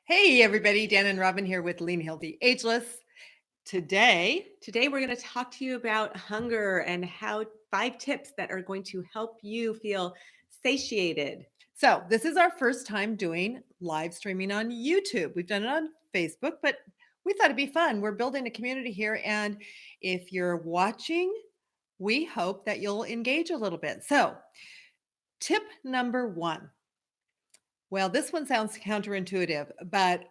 Hey everybody, Dan and Robin here with Lean Healthy Ageless. Today, Today, we're going to talk to you about hunger and how 5 tips that are going to help you feel satiated. this is our first time doing live streaming on YouTube. We've done it on Facebook, but we thought it'd be fun. We're building a community here, and if you're watching, we hope that you'll engage a little bit. So, tip number one. Well, this one sounds counterintuitive, but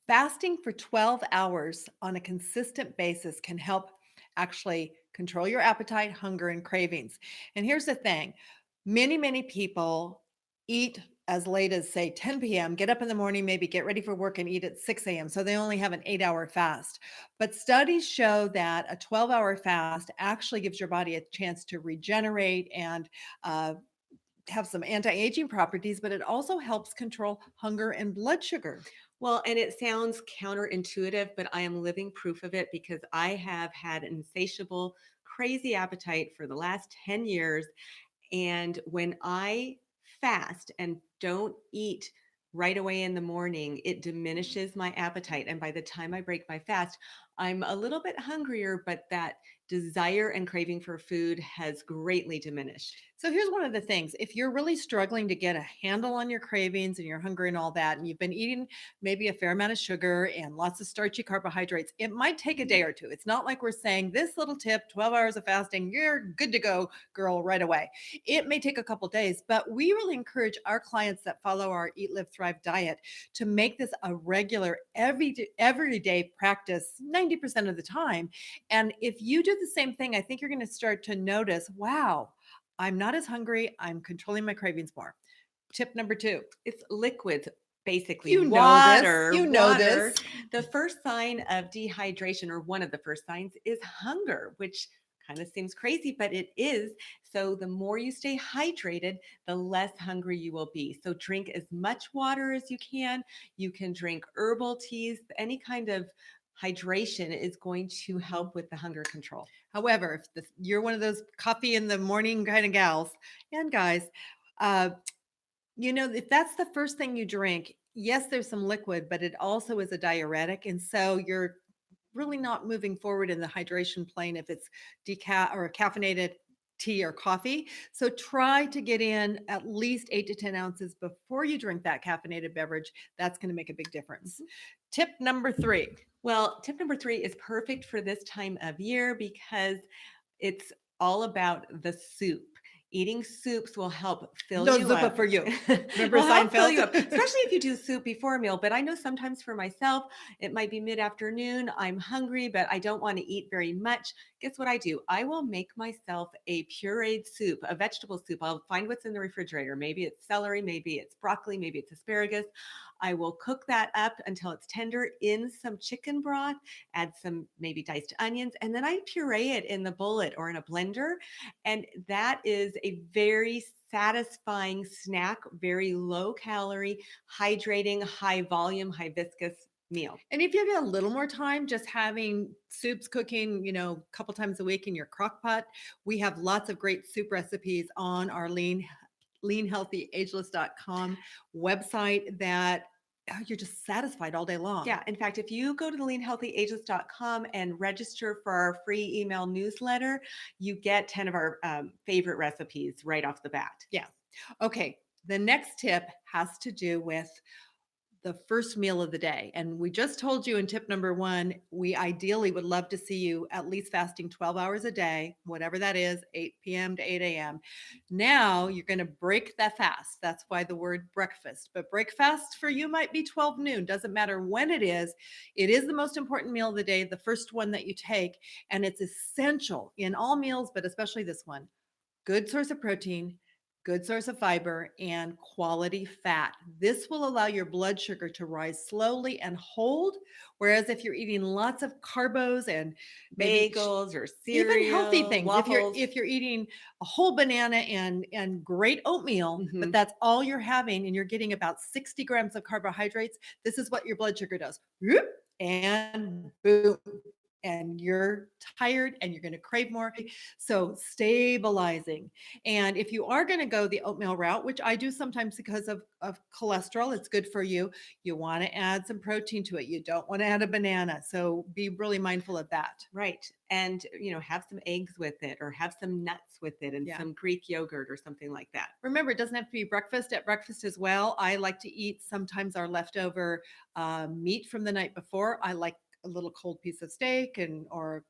fasting for 12 hours on a consistent basis can help actually control your appetite, hunger, and cravings. And here's the thing many people eat as late as, say, 10 p.m., get up in the morning, maybe get ready for work and eat at 6 a.m. So they only have an 8 hour fast. But studies show that a 12-hour fast actually gives your body a chance to regenerate and have some anti-aging properties, but it also helps control hunger and blood sugar. Well, and it sounds counterintuitive, but I am living proof of it because I have had an insatiable, crazy appetite for the last 10 years. And when I fast and don't eat right away in the morning, it diminishes my appetite. And by the time I break my fast, I'm a little bit hungrier, but that desire and craving for food has greatly diminished. So here's one of the things. If you're really struggling to get a handle on your cravings and your hunger and all that, and you've been eating maybe a fair amount of sugar and lots of starchy carbohydrates, it might take a day or two. It's not like we're saying this little tip, 12 hours of fasting, you're good to go, girl, right away. It may take a couple days, but we really encourage our clients that follow our Eat, Live, Thrive diet to make this a regular, everyday practice 90% of the time. And if you do the same thing, I think you're going to start to notice, wow, I'm not as hungry. I'm controlling my cravings more. Tip number two. It's liquids, basically You know this. water, You know water. this. The first sign of dehydration, or one of the first signs, is hunger, which kind of seems crazy, but it is. So the more you stay hydrated, the less hungry you will be. So drink as much water as you can. You can drink herbal teas, any kind of hydration is going to Mhm. help with the hunger control. However, if you're one of those coffee in the morning kind of gals and guys, uh, if that's the first thing you drink, yes, there's some liquid, but it also is a diuretic. And so you're really not moving forward in the hydration plane if it's decaf or caffeinated tea or coffee. So try to get in at least 8 to 10 ounces before you drink that caffeinated beverage. That's going to make a big difference. Tip number three. Well, tip number 3 is perfect for this time of year because it's all about the soup. Eating soups will help fill No you zuppa up. for you. Remember Will help fill Seinfeld? you up, especially if you do soup before a meal. But I know sometimes for myself, it might be mid afternoon. I'm hungry, but I don't want to eat very much. Guess what I do? I will make myself a pureed soup, a vegetable soup. I'll find what's in the refrigerator. Maybe it's celery, maybe it's broccoli, maybe it's asparagus. I will cook that up until it's tender in some chicken broth, add some maybe diced onions, and then I puree it in the bullet or in a blender. And that is a very satisfying snack, very low calorie, hydrating, high volume, high viscous meal. And if you have a little more time, just having soups cooking, a couple times a week in your crock pot, we have lots of great soup recipes on our leanhealthyageless.com website that you're just satisfied all day long. Yeah. In fact, if you go to the leanhealthyageless.com and register for our free email newsletter, you get 10 of our favorite recipes right off the bat. Yeah. Okay. The next tip has to do with the first meal of the day. And we just told you in tip number one, we ideally would love to see you at least fasting 12 hours a day, whatever that is, 8 p.m. to 8 a.m. Now you're going to break that fast. That's why the word breakfast. But breakfast for you might be 12 noon. Doesn't matter when it is. It is the most important meal of the day, the first one that you take. And it's essential in all meals, but especially this one. Good source of protein, good source of fiber, and quality fat. This will allow your blood sugar to rise slowly and hold. Whereas if you're eating lots of carbos and maybe Bagels or even healthy cereal, things, if you're waffles. if you're eating a whole banana and great oatmeal, but Mhm. that's all you're having, and you're getting about 60 grams of carbohydrates, this is what your blood sugar does. Whoop, and boom. and you're tired and you're going to crave more. So stabilizing. And if you are going to go the oatmeal route, which I do sometimes because of cholesterol, it's good for you. You want to add some protein to it. You don't want to add a banana. So be really mindful of that. Right. And, have some eggs with it or have some nuts with it and Yeah. some Greek yogurt or something like that. Remember, it doesn't have to be breakfast. At breakfast as well, I like to eat sometimes our leftover meat from the night before. I like a little cold piece of steak and or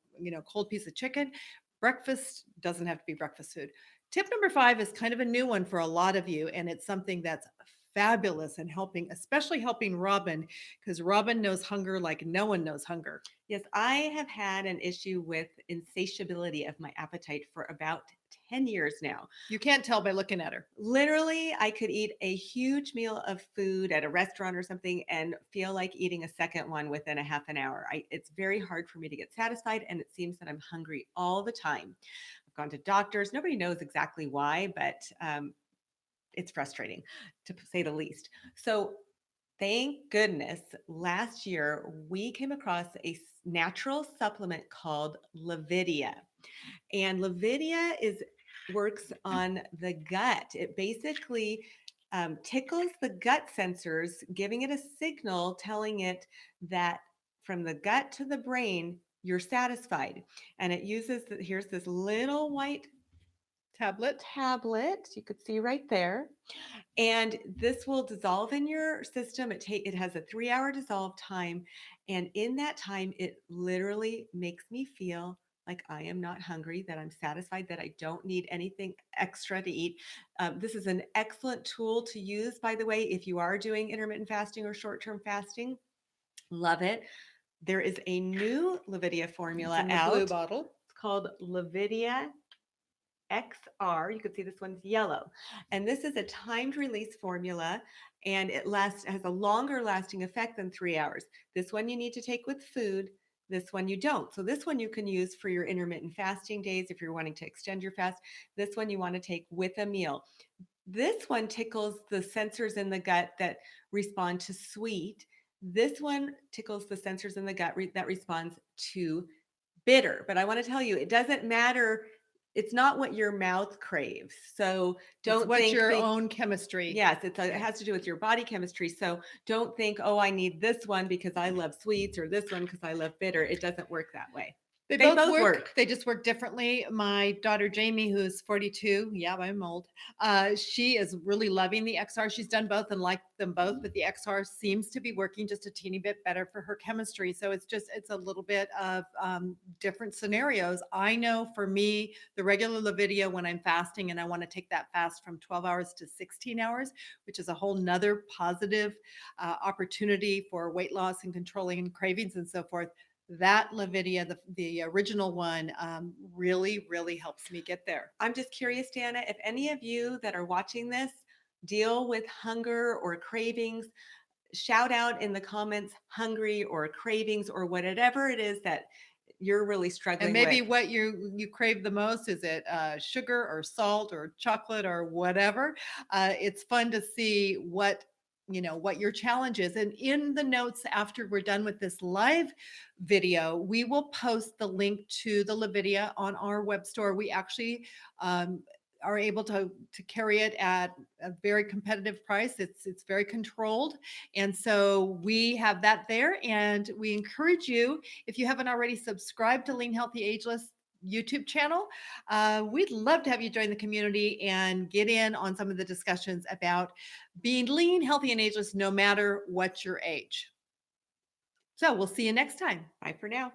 cold piece of chicken. Breakfast doesn't have to be breakfast food. Tip number 5 is kind of a new one for a lot of you, and it's something that's fabulous and helping, especially helping Robin, because Robin knows hunger like no one knows hunger. Yes, I have had an issue with insatiability of my appetite for about 10 years now. You can't tell by looking at her. Literally, I could eat a huge meal of food at a restaurant or something and feel like eating a second one within a half an hour. It's very hard for me to get satisfied, and it seems that I'm hungry all the time. I've gone to doctors. Nobody knows exactly why, but it's frustrating to say the least. So, thank goodness, last year we came across a natural supplement called Lovidia. And Lovidia is works on the gut. It basically tickles the gut sensors, giving it a signal telling it that from the gut to the brain, you're satisfied. And it uses, here's this little white Tablet. tablet you could see right there, and this will dissolve in your system. It has a 3-hour dissolve time, and in that time it literally makes me feel like I am not hungry, that I'm satisfied, that I don't need anything extra to eat. This is an excellent tool to use, by the way, if you are doing intermittent fasting or short-term fasting. Love it. There is a new Lovidia It's formula in the blue out. bottle. It's called Lovidia XR. You can see this one's yellow. And this is a timed release formula, and it has a longer lasting effect than 3 hours. This one you need to take with food. This one you don't. So this one you can use for your intermittent fasting days if you're wanting to extend your fast. This one you want to take with a meal. This one tickles the sensors in the gut that respond to sweet. This one tickles the sensors in the gut that responds to bitter. But I want to tell you, it doesn't matter. It's not what your mouth craves. So It's don't what think your the own chemistry. yes, it Okay. has to do with your body chemistry. So don't think, oh, I need this one because I love sweets or this one because I love bitter. It doesn't work that way. They They both both work. work. They just work differently. My daughter Jamie, who's 42, yeah, I'm old. She is really loving the XR. She's done both and liked them both, but the XR seems to be working just a teeny bit better for her chemistry. So it's a little bit of different scenarios. I know for me, the regular Lividia when I'm fasting and I want to take that fast from 12 hours to 16 hours, which is a whole nother positive opportunity for weight loss and controlling cravings and so forth, that Lavidia, the original one, really, really helps me get there. I'm just curious, Dana, if any of you that are watching this deal with hunger or cravings, shout out in the comments hungry or cravings or whatever it is that you're really And struggling maybe with. what you crave the most, is it sugar or salt or chocolate or whatever? It's fun to see what your challenge is. And in the notes after we're done with this live video, we will post the link to the Lavidia on our web store. We actually um, are able to carry it at a very competitive price. It's very controlled, and so we have that there. And we encourage you, if you haven't already subscribed to Lean Healthy Ageless YouTube channel, we'd love to have you join the community and get in on some of the discussions about being lean, healthy, and ageless, no matter what your age. So we'll see you next time. Bye for now.